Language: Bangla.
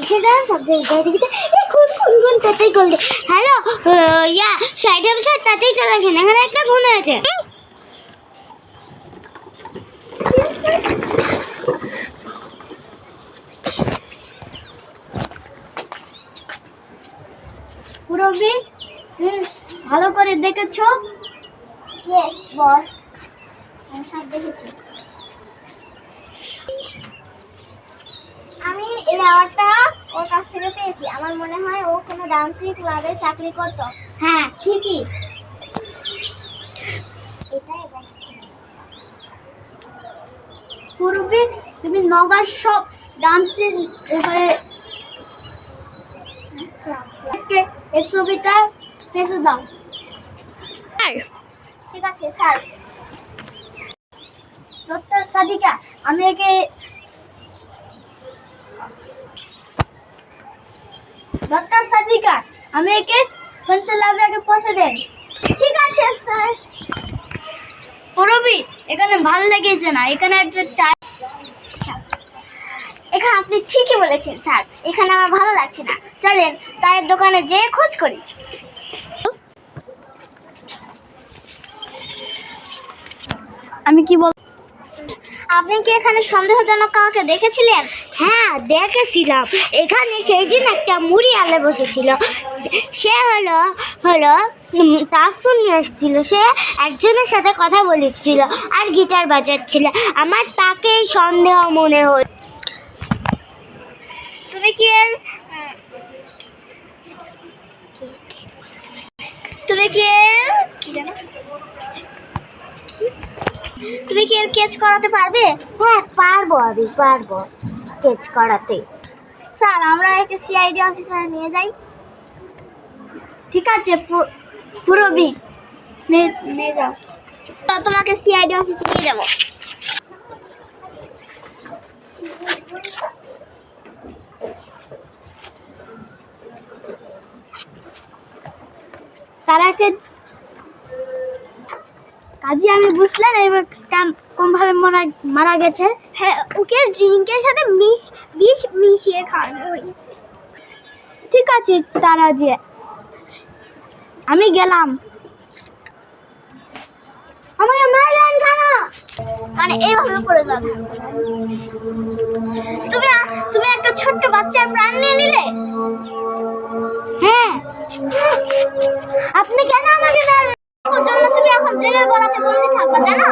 সেটা সব জায়গায় দেখতে খুন খুন খুন তাতেই করলে হ্যালো ইয়া সাইড অফিসার তাতেই চলে আসেন এখানে একটা খুন হয়েছে। পুরবি ভালো করে দেখেছ? ইয়েস বস, আমি সব দেখেছি। আমি এই অ্যাওয়ার্ডটা ওর কাছ থেকে পেয়েছি। আমার মনে হয় ও কোনো ডান্সিং ক্লাবে চাকরি করত। হ্যাঁ ঠিকই। পুরবি তুমি নগার সব ডান্সের এবারে এই ছবিটা ফেসে দাও। ঠিক আছে স্যার। ডক্টর সাদিকা আমি একে পেন্সিল লাভে আগে পৌঁছে দেন। ঠিক আছে স্যার। পুরবি এখানে ভালো লেগেছে না, এখানে একটা চা। এখানে আপনি ঠিকই বলেছেন স্যার, এখানে আমার ভালো লাগছে না। চলেন চায়ের দোকানে যেয়ে খোঁজ করি। আমি কি বল, আপনি কি এখানে সন্দেহজনক কাউকে দেখেছিলেন? হ্যাঁ দেখেছিলাম, এখানে সেই দিন একটা মুড়ি আলে বসেছিল। সে হলো তার ফোন নিয়ে এসেছিল, সে একজনের সাথে কথা বলেছিল আর গিটার বাজাচ্ছিল। আমার তাকেই সন্দেহ মনে হয়। তুমি কি এর কেচ করাতে পারবে? হ্যাঁ পারবো, আমি পারবো কেচ করাতে। স্যার আমরা একটা সিআইডি অফিসারে নিয়ে যাই। ঠিক আছে পুরবি নিয়ে যাও। তোমাকে সিআইডি অফিসে নিয়ে যাবো। তারাকে কাজী আমি বুঝলাম এবার কোনভাবে মারা গেছে। হ্যাঁ ওকে ড্রিঙ্কের সাথে বিষ মিশিয়ে খাওয়ানো হয়েছে। ঠিক আছে তারা যে আমি গেলাম। আমাকে মারলেন কেন? মানে এইভাবে পড়ে যাবে। তুমি একটা ছোট্ট বাচ্চার প্রাণ নিয়ে নিলে। হ্যাঁ আপনি কেন আমাকে মারলেন? তুমি এখন জেলের গলাতে বন্দি থাকবা জানো।